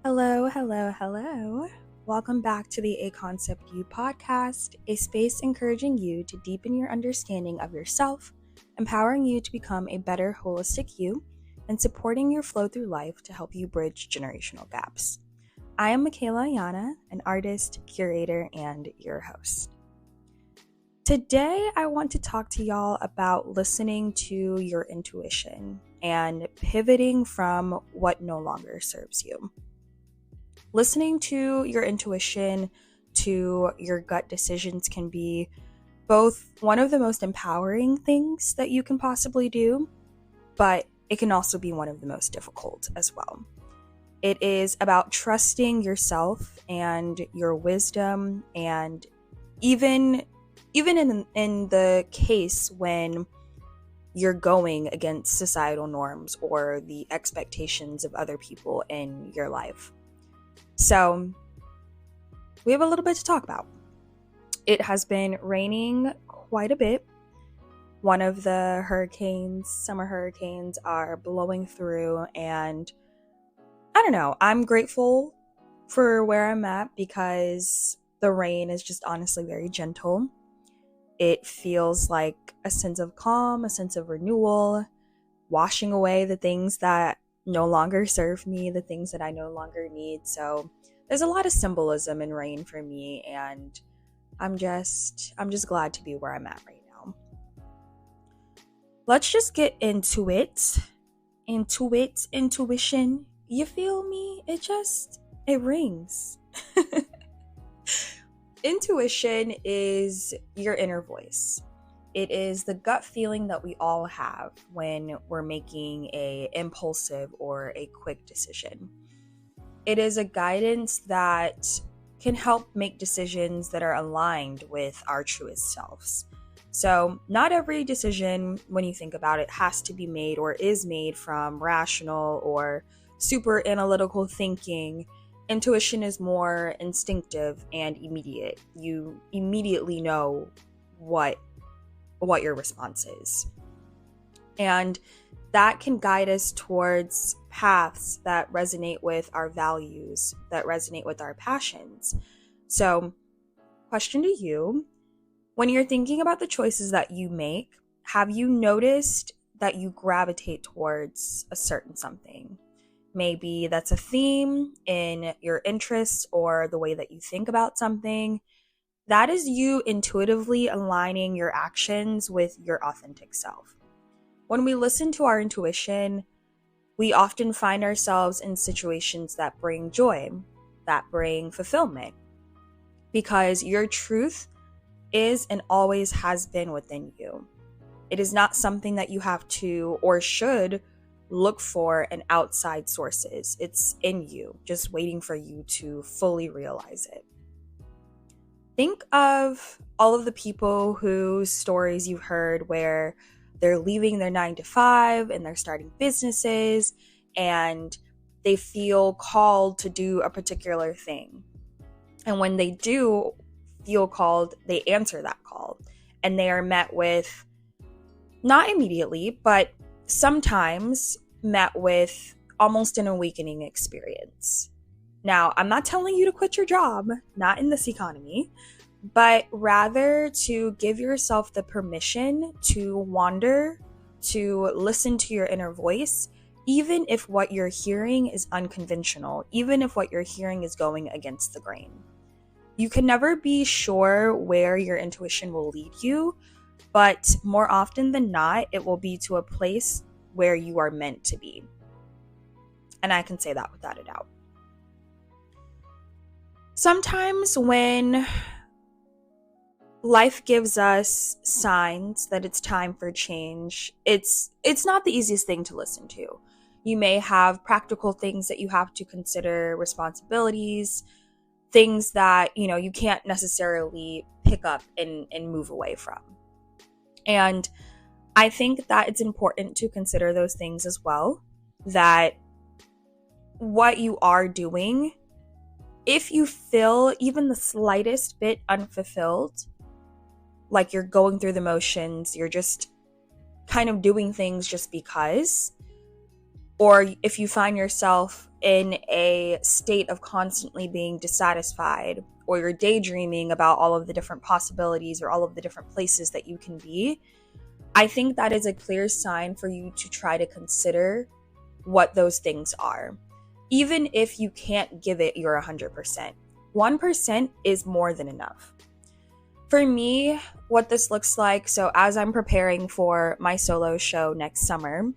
Hello, hello, hello. Welcome back to the A Concept You podcast, a space encouraging you to deepen your understanding of yourself, empowering you to become a better holistic you, and supporting your flow through life to help you bridge generational gaps. I am Makala Aayana, an artist, curator, and your host. Today, I want to talk to y'all about listening to your intuition and pivoting from what no longer serves you. Listening to your intuition, to your gut decisions can be both one of the most empowering things that you can possibly do, but it can also be one of the most difficult as well. It is about trusting yourself and your wisdom, and even in the case when you're going against societal norms or the expectations of other people in your life. So, we have a little bit to talk about. It has been raining quite a bit. One of the summer hurricanes are blowing through, and I don't know, I'm grateful for where I'm at because the rain is just honestly very gentle. It feels like a sense of calm, a sense of renewal, washing away the things that no longer serve me, the things that I no longer need. So there's a lot of symbolism in rain for me, and I'm just glad to be where I'm at right now. Let's just get into it. Intuition. You feel me? It rings. Intuition is your inner voice. It is the gut feeling that we all have when we're making an impulsive or a quick decision. It is a guidance that can help make decisions that are aligned with our truest selves. So not every decision, when you think about it, has to be made or is made from rational or super analytical thinking. Intuition is more instinctive and immediate. You immediately know what your response is. And that can guide us towards paths that resonate with our values, that resonate with our passions. So, question to you, when you're thinking about the choices that you make, have you noticed that you gravitate towards a certain something? Maybe that's a theme in your interests or the way that you think about something. That is you intuitively aligning your actions with your authentic self. When we listen to our intuition, we often find ourselves in situations that bring joy, that bring fulfillment, because your truth is and always has been within you. It is not something that you have to or should look for in outside sources. It's in you, just waiting for you to fully realize it. Think of all of the people whose stories you've heard where they're leaving their 9-to-5 and they're starting businesses and they feel called to do a particular thing. And when they do feel called, they answer that call. And they are met with, not immediately, but sometimes met with almost an awakening experience. Now, I'm not telling you to quit your job, not in this economy, but rather to give yourself the permission to wander, to listen to your inner voice, even if what you're hearing is unconventional, even if what you're hearing is going against the grain. You can never be sure where your intuition will lead you, but more often than not, it will be to a place where you are meant to be. And I can say that without a doubt. Sometimes when life gives us signs that it's time for change, it's not the easiest thing to listen to. You may have practical things that you have to consider, responsibilities, things that, you can't necessarily pick up and move away from. And I think that it's important to consider those things as well, that what you are doing, if you feel even the slightest bit unfulfilled, like you're going through the motions, you're just kind of doing things just because, or if you find yourself in a state of constantly being dissatisfied, or you're daydreaming about all of the different possibilities or all of the different places that you can be, I think that is a clear sign for you to try to consider what those things are. Even if you can't give it your 100%, 1% is more than enough. For me, what this looks like, so as I'm preparing for my solo show next summer,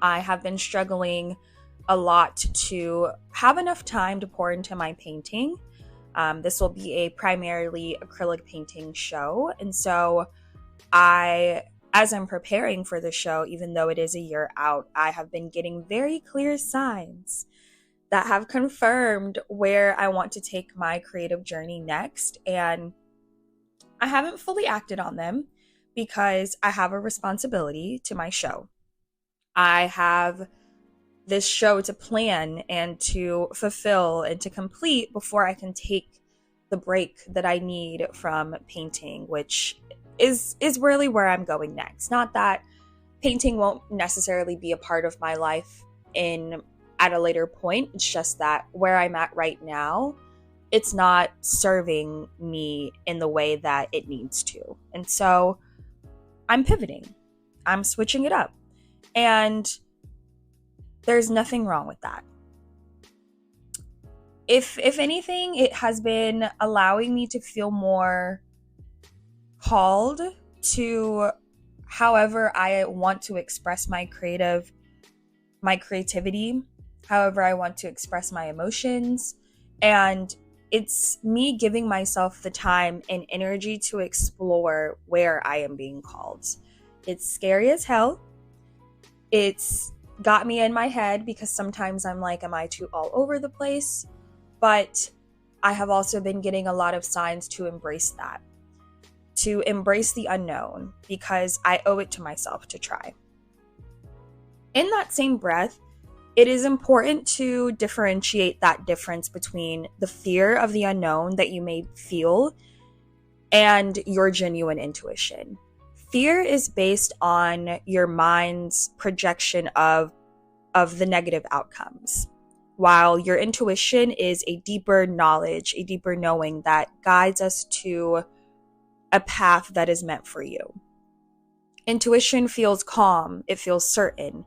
I have been struggling a lot to have enough time to pour into my painting. This will be a primarily acrylic painting show. And so as I'm preparing for the show, even though it is a year out, I have been getting very clear signs that have confirmed where I want to take my creative journey next. And I haven't fully acted on them because I have a responsibility to my show. I have this show to plan and to fulfill and to complete before I can take the break that I need from painting, which is really where I'm going next. Not that painting won't necessarily be a part of my life at a later point. It's just that where I'm at right now, it's not serving me in the way that it needs to. And so I'm pivoting. I'm switching it up. And there's nothing wrong with that. If anything, it has been allowing me to feel more called to however I want to express my creativity, however I want to express my emotions. And it's me giving myself the time and energy to explore where I am being called. It's scary as hell. It's got me in my head because sometimes I'm like, am I too all over the place? But I have also been getting a lot of signs to embrace that, to embrace the unknown, because I owe it to myself to try. In that same breath, it is important to differentiate that difference between the fear of the unknown that you may feel and your genuine intuition. Fear is based on your mind's projection of the negative outcomes, while your intuition is a deeper knowledge, a deeper knowing that guides us to a path that is meant for you. Intuition feels calm, it feels certain,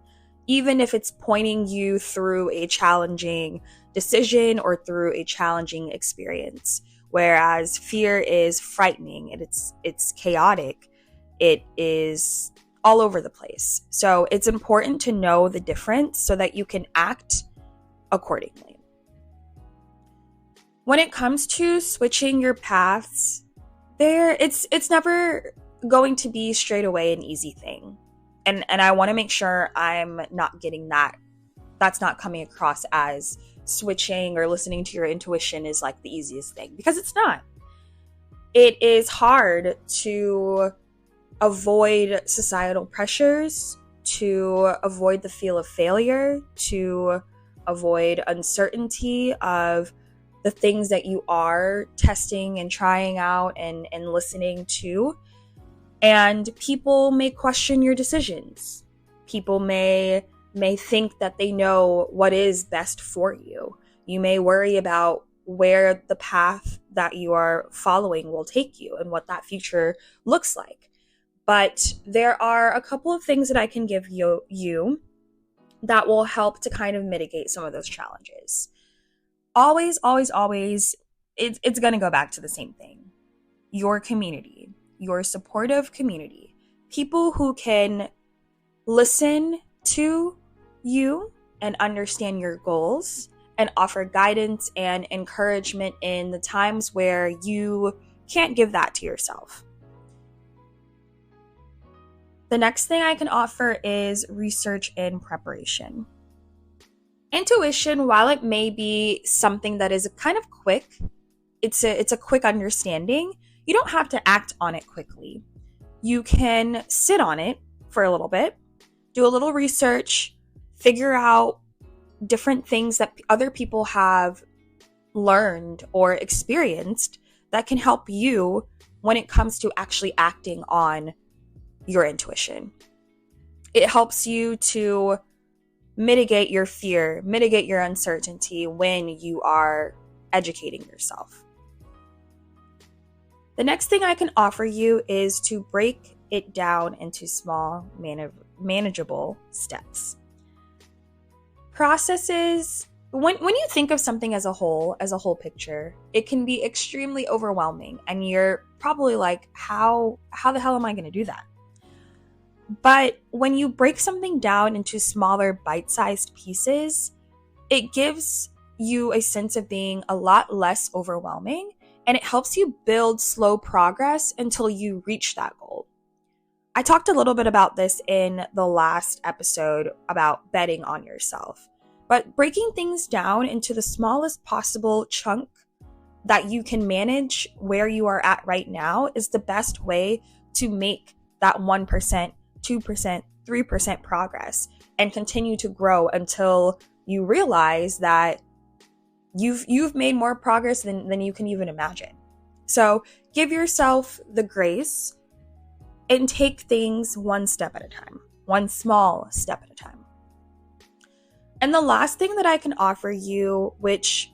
even if it's pointing you through a challenging decision or through a challenging experience. Whereas fear is frightening, and it's chaotic. It is all over the place. So it's important to know the difference so that you can act accordingly. When it comes to switching your paths, it's never going to be straight away an easy thing. And I want to make sure I'm not getting that's not coming across as switching or listening to your intuition is like the easiest thing, because it's not. It is hard to avoid societal pressures, to avoid the feel of failure, to avoid uncertainty of the things that you are testing and trying out and listening to. And people may question your decisions. People may think that they know what is best for you. You may worry about where the path that you are following will take you and what that future looks like. But there are a couple of things that I can give you that will help to kind of mitigate some of those challenges. Always, always, always, it's going to go back to the same thing. Your community, your supportive community, people who can listen to you and understand your goals and offer guidance and encouragement in the times where you can't give that to yourself. The next thing I can offer is research and preparation. Intuition, while it may be something that is kind of quick, it's a quick understanding, you don't have to act on it quickly. You can sit on it for a little bit, do a little research, figure out different things that other people have learned or experienced that can help you when it comes to actually acting on your intuition. It helps you to mitigate your fear, mitigate your uncertainty when you are educating yourself. The next thing I can offer you is to break it down into small, manageable steps. Processes, when you think of something as a whole picture, it can be extremely overwhelming, and you're probably like, how the hell am I going to do that? But when you break something down into smaller bite-sized pieces, it gives you a sense of being a lot less overwhelming, and it helps you build slow progress until you reach that goal. I talked a little bit about this in the last episode about betting on yourself, but breaking things down into the smallest possible chunk that you can manage where you are at right now is the best way to make that 1%, 2%, 3% progress and continue to grow until you realize that you've made more progress than you can even imagine. So give yourself the grace and take things one step at a time, one small step at a time. And the last thing that I can offer you, which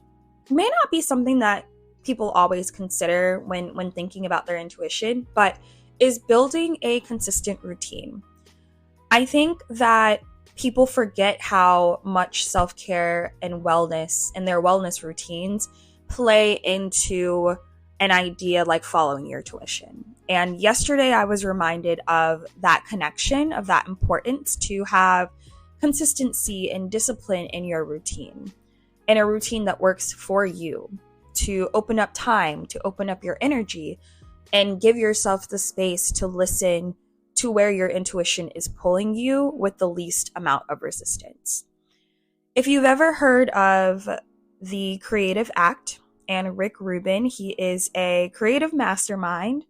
may not be something that people always consider when thinking about their intuition, but is building a consistent routine. I think that people forget how much self-care and wellness and their wellness routines play into an idea like following your tuition. And yesterday I was reminded of that connection, of that importance to have consistency and discipline in your routine, and a routine that works for you, to open up time, to open up your energy, and give yourself the space to listen to where your intuition is pulling you with the least amount of resistance. If you've ever heard of the Creative Act and Rick Rubin, he is a creative mastermind,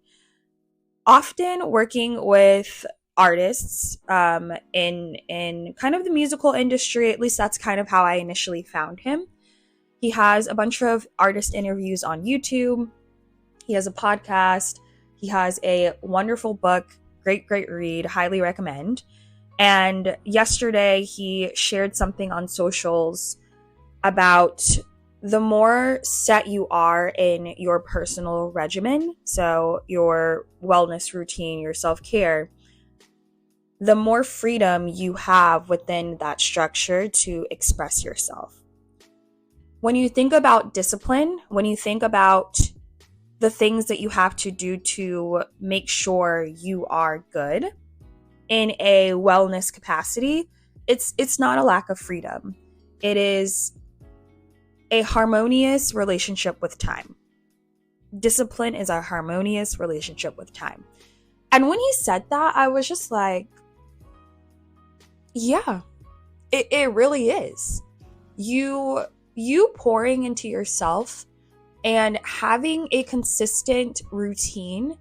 often working with artists in kind of the musical industry. At least that's kind of how I initially found him. He has a bunch of artist interviews on YouTube. He has a podcast. He has a wonderful book. Great read. Highly recommend. And yesterday he shared something on socials about the more set you are in your personal regimen, so your wellness routine, your self-care, the more freedom you have within that structure to express yourself. When you think about discipline, when you think about the things that you have to do to make sure you are good in a wellness capacity, it's not a lack of freedom. It is a harmonious relationship with time. Discipline is a harmonious relationship with time. And when he said that, I was just like, yeah, it really is. You pouring into yourself and having a consistent routine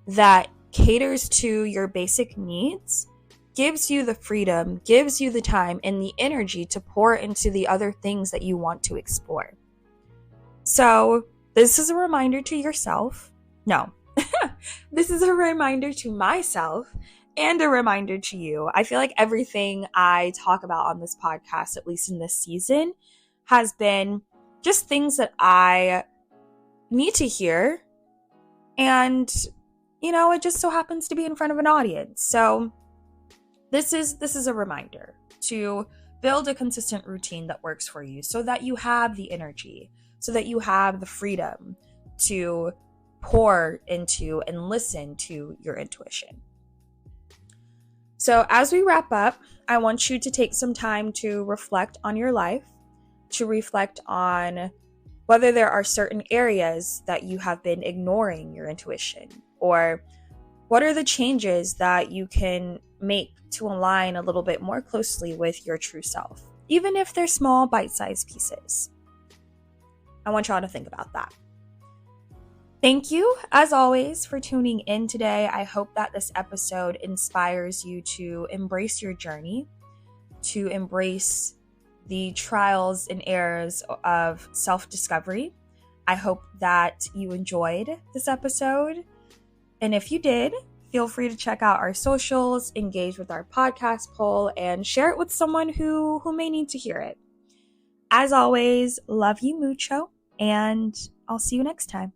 that caters to your basic needs gives you the freedom, gives you the time and the energy to pour into the other things that you want to explore. So this is a reminder to yourself. No, this is a reminder to myself and a reminder to you. I feel like everything I talk about on this podcast, at least in this season, has been just things that I need to hear. And, it just so happens to be in front of an audience. So this is a reminder to build a consistent routine that works for you so that you have the energy, so that you have the freedom to pour into and listen to your intuition. So as we wrap up, I want you to take some time to reflect on your life, to reflect on whether there are certain areas that you have been ignoring your intuition, or what are the changes that you can make to align a little bit more closely with your true self, even if they're small bite-sized pieces. I want y'all to think about that. Thank you, as always, for tuning in today. I hope that this episode inspires you to embrace your journey, to embrace the trials and errors of self-discovery. I hope that you enjoyed this episode. And if you did, Feel free to check out our socials, engage with our podcast poll, and share it with someone who may need to hear it. As always, love you mucho, and I'll see you next time.